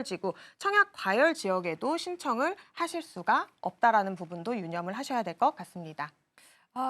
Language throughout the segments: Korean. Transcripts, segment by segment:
지구 청약 과열 지역에도 신청을 하실 수가 없다라는 부분도 유념을 하셔야 될 것 같습니다.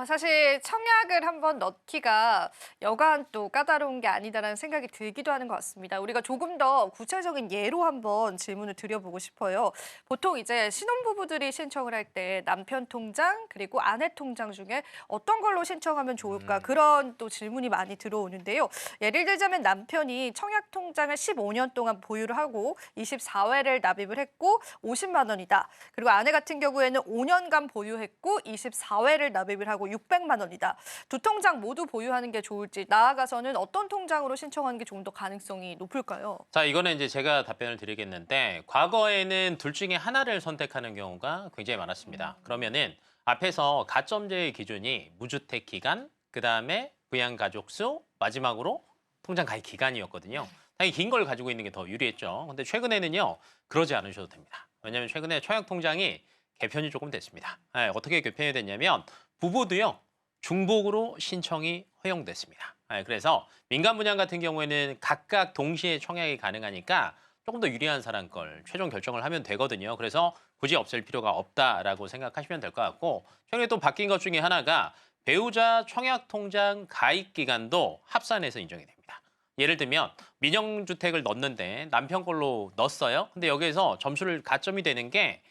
사실 청약을 한번 넣기가 여간 또 까다로운 게 아니다라는 생각이 들기도 하는 것 같습니다. 우리가 조금 더 구체적인 예로 한번 질문을 드려보고 싶어요. 보통 이제 신혼부부들이 신청을 할 때 남편 통장 그리고 아내 통장 중에 어떤 걸로 신청하면 좋을까 그런 또 질문이 많이 들어오는데요. 예를 들자면 남편이 청약 통장을 15년 동안 보유를 하고 24회를 납입을 했고 50만 원이다. 그리고 아내 같은 경우에는 5년간 보유했고 24회를 납입을 하고 600만 원이다. 두 통장 모두 보유하는 게 좋을지 나아가서는 어떤 통장으로 신청하는 게 좀 더 가능성이 높을까요? 자, 이거는 이제 제가 답변을 드리겠는데 과거에는 둘 중에 하나를 선택하는 경우가 굉장히 많았습니다. 그러면은 앞에서 가점제의 기준이 무주택 기간, 그다음에 부양 가족 수, 마지막으로 통장 가입 기간이었거든요. 당연히 긴 걸 가지고 있는 게 더 유리했죠. 근데 최근에는요, 그러지 않으셔도 됩니다. 왜냐하면 최근에 청약 통장이 개편이 조금 됐습니다. 어떻게 개편이 됐냐면 부부도요, 중복으로 신청이 허용됐습니다. 그래서 민간 분양 같은 경우에는 각각 동시에 청약이 가능하니까 조금 더 유리한 사람 걸 최종 결정을 하면 되거든요. 그래서 굳이 없앨 필요가 없다라고 생각하시면 될 것 같고, 최근에 또 바뀐 것 중에 하나가 배우자 청약 통장 가입 기간도 합산해서 인정이 됩니다. 예를 들면 민영주택을 넣는데 남편 걸로 넣었어요. 근데 여기에서 점수를 가점이 되는 게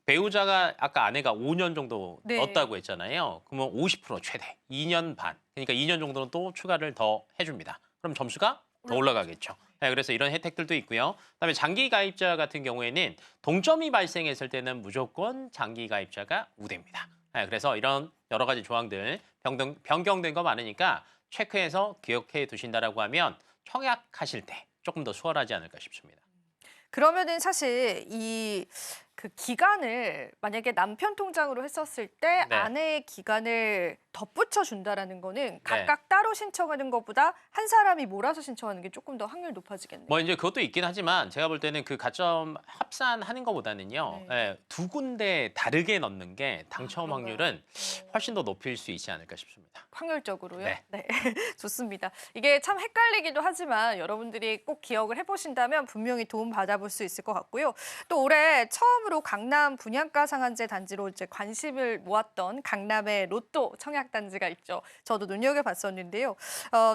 배우자가 아까 아내가 5년 정도 네. 넣었다고 했잖아요. 그러면 50% 최대 2년 반. 그러니까 2년 정도는 또 추가를 더 해줍니다. 그럼 점수가 더 올라가겠죠. 그래서 이런 혜택들도 있고요. 그다음에 장기 가입자 같은 경우에는 동점이 발생했을 때는 무조건 장기 가입자가 우대입니다. 그래서 이런 여러 가지 조항들 변경된 거 많으니까 체크해서 기억해 두신다라고 하면 청약하실 때 조금 더 수월하지 않을까 싶습니다. 그러면은 사실 그 기간을 만약에 남편 통장으로 했었을 때 네. 아내의 기간을 덧붙여 준다라는 거는 네. 각각 따로 신청하는 것보다 한 사람이 몰아서 신청하는 게 조금 더 확률 높아지겠네요. 뭐 이제 그것도 있긴 하지만 제가 볼 때는 그 가점 합산하는 것보다는요. 네. 두 군데 다르게 넣는 게 당첨 그런가요? 확률은 훨씬 더 높일 수 있지 않을까 싶습니다. 확률적으로요? 네. 네. 좋습니다. 이게 참 헷갈리기도 하지만 여러분들이 꼭 기억을 해보신다면 분명히 도움 받아볼 수 있을 것 같고요. 또 올해 처음으로 강남 분양가 상한제 단지로 이제 관심을 모았던 강남의 로또 청약 단지가 있죠. 저도 눈여겨봤었는데요.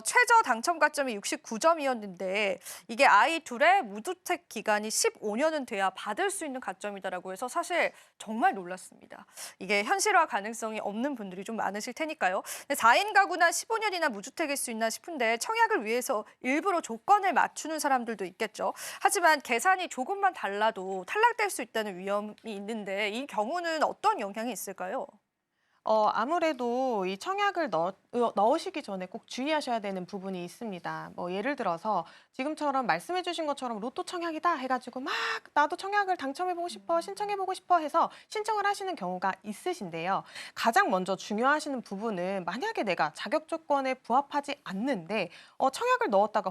최저 당첨 가점이 69점이었는데 이게 아이 둘의 무주택 기간이 15년은 돼야 받을 수 있는 가점이다라고 해서 사실 정말 놀랐습니다. 이게 현실화 가능성이 없는 분들이 좀 많으실 테니까요. 4인 가구나 15년이나 무주택일 수 있나 싶은데 청약을 위해서 일부러 조건을 맞추는 사람들도 있겠죠. 하지만 계산이 조금만 달라도 탈락될 수 있다는 위험이 있는데 이 경우는 어떤 영향이 있을까요? 아무래도 이 청약을 넣으시기 전에 꼭 주의하셔야 되는 부분이 있습니다. 뭐 예를 들어서 지금처럼 말씀해 주신 것처럼 로또 청약이다 해가지고 막 나도 청약을 당첨해보고 싶어, 신청해보고 싶어 해서 신청을 하시는 경우가 있으신데요. 가장 먼저 중요하시는 부분은 만약에 내가 자격 조건에 부합하지 않는데 청약을 넣었다가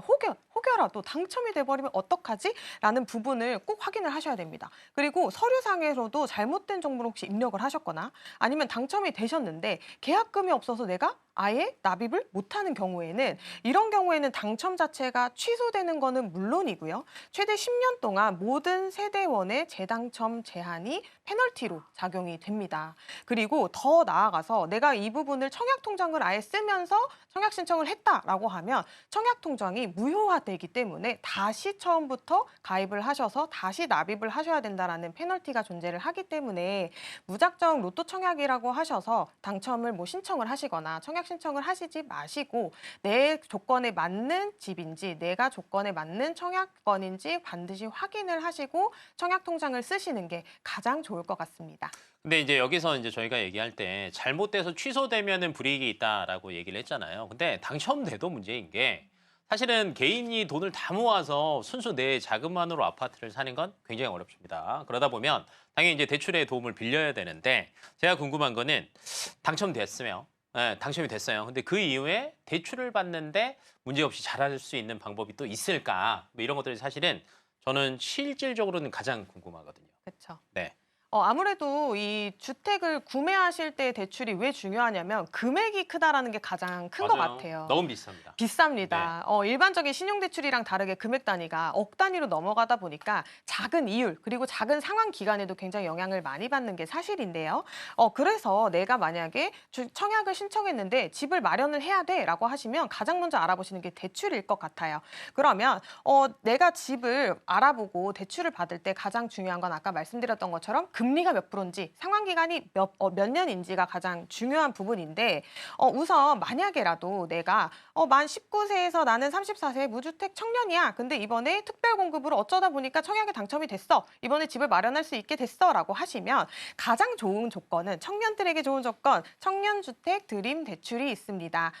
혹여라도 당첨이 돼버리면 어떡하지? 라는 부분을 꼭 확인을 하셔야 됩니다. 그리고 서류상에서도 잘못된 정보를 혹시 입력을 하셨거나 아니면 당첨이 되셨는데 계약금이 없어서 내가 아예 납입을 못하는 경우에는 이런 경우에는 당첨 자체가 취소되는 거는 물론이고요. 최대 10년 동안 모든 세대원의 재당첨 제한이 페널티로 작용이 됩니다. 그리고 더 나아가서 내가 이 부분을 청약통장을 아예 쓰면서 청약 신청을 했다라고 하면 청약통장이 무효화되기 때문에 다시 처음부터 가입을 하셔서 다시 납입을 하셔야 된다라는 페널티가 존재를 하기 때문에 무작정 로또 청약이라고 하셔서 당첨을 신청을 하시거나 청약 신청을 하시지 마시고 내 조건에 맞는 집인지 내가 조건에 맞는 청약건인지 반드시 확인을 하시고 청약 통장을 쓰시는 게 가장 좋을 것 같습니다. 근데 이제 여기서 이제 저희가 얘기할 때 잘못돼서 취소되면은 불이익이 있다라고 얘기를 했잖아요. 근데 당첨돼도 문제인 게 사실은 개인이 돈을 다 모아서 순수 내 자금만으로 아파트를 사는 건 굉장히 어렵습니다. 그러다 보면 당연히 이제 대출의 도움을 빌려야 되는데 제가 궁금한 거는 당첨됐으면 당첨이 됐어요. 근데 그 이후에 대출을 받는데 문제없이 잘할 수 있는 방법이 또 있을까? 뭐 이런 것들이 사실은 저는 실질적으로는 가장 궁금하거든요. 그렇죠. 네. 아무래도 이 주택을 구매하실 때 대출이 왜 중요하냐면 금액이 크다라는 게 가장 큰 것 맞아요. 같아요. 너무 비쌉니다. 비쌉니다. 일반적인 신용대출이랑 다르게 금액 단위가 억 단위로 넘어가다 보니까 작은 이율 그리고 작은 상환 기간에도 굉장히 영향을 많이 받는 게 사실인데요. 그래서 내가 만약에 청약을 신청했는데 집을 마련을 해야 돼라고 하시면 가장 먼저 알아보시는 게 대출일 것 같아요. 그러면 내가 집을 알아보고 대출을 받을 때 가장 중요한 건 아까 말씀드렸던 것처럼 금리가 몇 프로인지 상환 기간이 몇 년인지가 가장 중요한 부분인데 우선 만약에라도 내가 만 19세에서 나는 34세 무주택 청년이야. 근데 이번에 특별 공급으로 어쩌다 보니까 청약에 당첨이 됐어. 이번에 집을 마련할 수 있게 됐어라고 하시면 가장 좋은 조건은 청년들에게 좋은 조건 청년주택 드림 대출이 있습니다.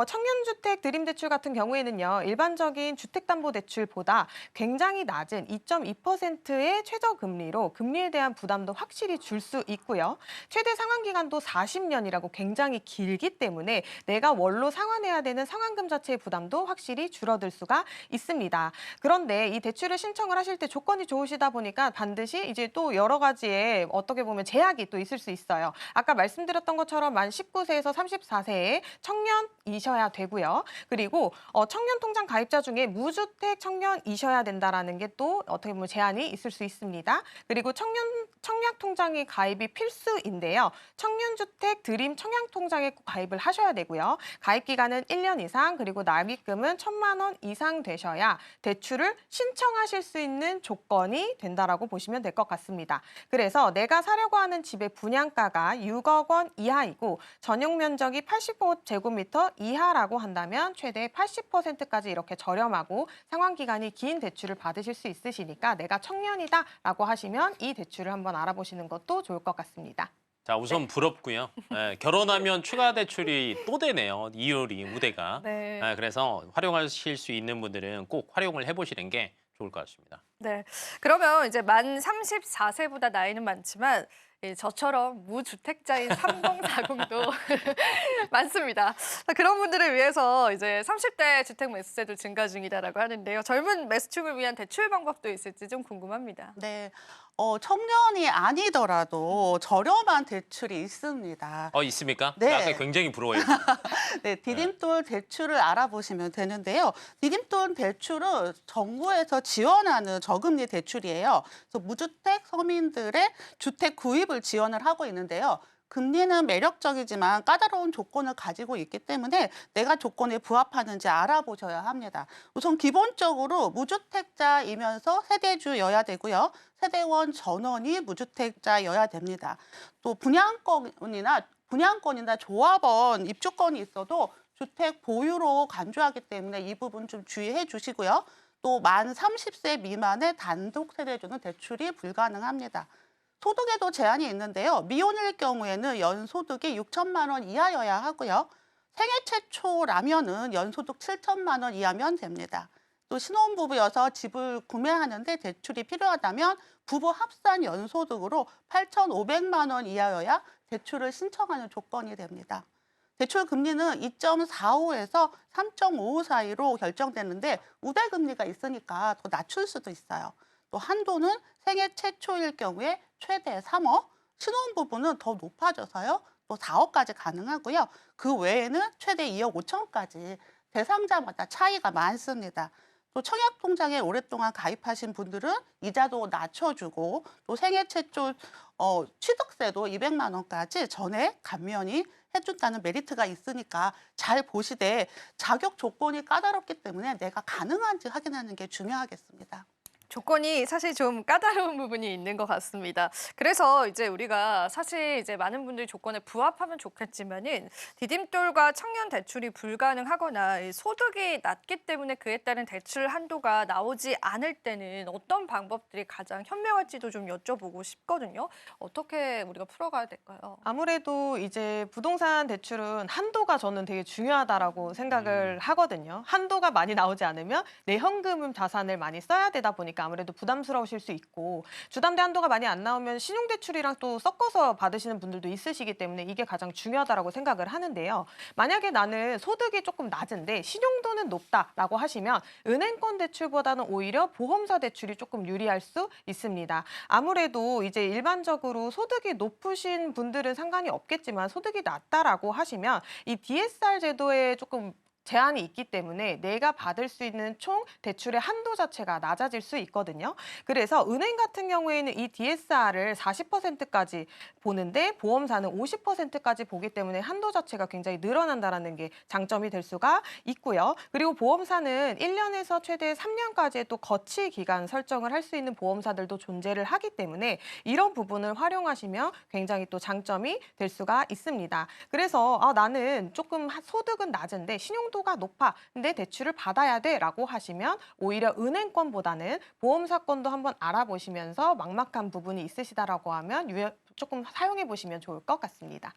청년주택 드림 대출 같은 경우에는요. 일반적인 주택담보대출보다 굉장히 낮은 2.2%의 최저금리로 금리에 대한 부담도 확실히 줄 수 있고요. 최대 상환기간도 40년이라고 굉장히 길기 때문에 내가 원로 상환해야 되는 상환금 자체의 부담도 확실히 줄어들 수가 있습니다. 그런데 이 대출을 신청을 하실 때 조건이 좋으시다 보니까 반드시 이제 또 여러 가지의 어떻게 보면 제약이 또 있을 수 있어요. 아까 말씀드렸던 것처럼 만 19세에서 34세의 청년이셔야 되고요. 그리고 청년통장 가입자 중에 무주택 청년이셔야 된다라는 게 또 어떻게 보면 제한이 있을 수 있습니다. 그리고 청약통장의 가입이 필수인데요. 청년주택 드림 청약통장에 꼭 가입을 하셔야 되고요. 가입 기간은 1년 이상 그리고 납입금은 1,000만 원 이상 되셔야 대출을 신청하실 수 있는 조건이 된다라고 보시면 될 것 같습니다. 그래서 내가 사려고 하는 집의 분양가가 6억 원 이하이고 전용 면적이 85제곱미터 이하라고 한다면 최대 80%까지 이렇게 저렴하고 상환 기간이 긴 대출을 받으실 수 있으시니까 내가 청년이다라고 하시면 이 대출을 한번 알아보시는 것도 좋을 것 같습니다. 자, 우선 부럽고요. 예, 결혼하면 추가 대출이 또 되네요. 이율이 우대가. 네. 그래서 활용하실 수 있는 분들은 꼭 활용을 해보시는 게 좋을 것 같습니다. 네. 그러면 이제 만 34세보다 나이는 많지만 저처럼 무주택자인 3040도 많습니다. 그런 분들을 위해서 이제 30대 주택 매수세도 증가 중이다라고 하는데요. 젊은 매수층을 위한 대출 방법도 있을지 좀 궁금합니다. 네, 청년이 아니더라도 저렴한 대출이 있습니다. 있습니까? 네. 아까 굉장히 부러워요. 네, 디딤돌 대출을 알아보시면 되는데요. 디딤돌 대출은 정부에서 지원하는 저금리 대출이에요. 그래서 무주택 서민들의 주택 구입을 지원을 하고 있는데요. 금리는 매력적이지만 까다로운 조건을 가지고 있기 때문에 내가 조건에 부합하는지 알아보셔야 합니다. 우선 기본적으로 무주택자이면서 세대주여야 되고요. 세대원 전원이 무주택자여야 됩니다. 또 분양권이나 조합원 입주권이 있어도 주택 보유로 간주하기 때문에 이 부분 좀 주의해 주시고요. 또 만 30세 미만의 단독 세대주는 대출이 불가능합니다. 소득에도 제한이 있는데요. 미혼일 경우에는 연소득이 6천만 원 이하여야 하고요. 생애 최초라면은 연소득 7천만 원 이하면 됩니다. 또 신혼부부여서 집을 구매하는데 대출이 필요하다면 부부 합산 연소득으로 8,500만 원 이하여야 대출을 신청하는 조건이 됩니다. 대출 금리는 2.45에서 3.55 사이로 결정되는데 우대금리가 있으니까 더 낮출 수도 있어요. 또 한도는 생애 최초일 경우에 최대 3억, 신혼부부는 더 높아져서요. 또 4억까지 가능하고요. 그 외에는 최대 2억 5천까지 대상자마다 차이가 많습니다. 또 청약통장에 오랫동안 가입하신 분들은 이자도 낮춰주고 또 생애 최초 취득세도 200만 원까지 전액 감면이 해준다는 메리트가 있으니까 잘 보시되 자격 조건이 까다롭기 때문에 내가 가능한지 확인하는 게 중요하겠습니다. 조건이 사실 좀 까다로운 부분이 있는 것 같습니다. 그래서 이제 우리가 사실 이제 많은 분들이 조건에 부합하면 좋겠지만은 디딤돌과 청년 대출이 불가능하거나 이 소득이 낮기 때문에 그에 따른 대출 한도가 나오지 않을 때는 어떤 방법들이 가장 현명할지도 좀 여쭤보고 싶거든요. 어떻게 우리가 풀어가야 될까요? 아무래도 이제 부동산 대출은 한도가 저는 되게 중요하다라고 생각을 하거든요. 한도가 많이 나오지 않으면 내 현금 자산을 많이 써야 되다 보니까 보니까 아무래도 부담스러우실 수 있고 주담대 한도가 많이 안 나오면 신용대출이랑 또 섞어서 받으시는 분들도 있으시기 때문에 이게 가장 중요하다고 생각을 하는데요. 만약에 나는 소득이 조금 낮은데 신용도는 높다라고 하시면 은행권 대출보다는 오히려 보험사 대출이 조금 유리할 수 있습니다. 아무래도 이제 일반적으로 소득이 높으신 분들은 상관이 없겠지만 소득이 낮다라고 하시면 이 DSR 제도에 조금 제한이 있기 때문에 내가 받을 수 있는 총 대출의 한도 자체가 낮아질 수 있거든요. 그래서 은행 같은 경우에는 이 DSR을 40%까지 보는데 보험사는 50%까지 보기 때문에 한도 자체가 굉장히 늘어난다는 게 장점이 될 수가 있고요. 그리고 보험사는 1년에서 최대 3년까지의 또 거치 기간 설정을 할 수 있는 보험사들도 존재를 하기 때문에 이런 부분을 활용하시면 굉장히 또 장점이 될 수가 있습니다. 그래서 나는 조금 소득은 낮은데 신용도가 높아. 근데 대출을 받아야 돼라고 하시면 오히려 은행권보다는 보험사권도 한번 알아보시면서 막막한 부분이 있으시다라고 하면 조금 사용해 보시면 좋을 것 같습니다.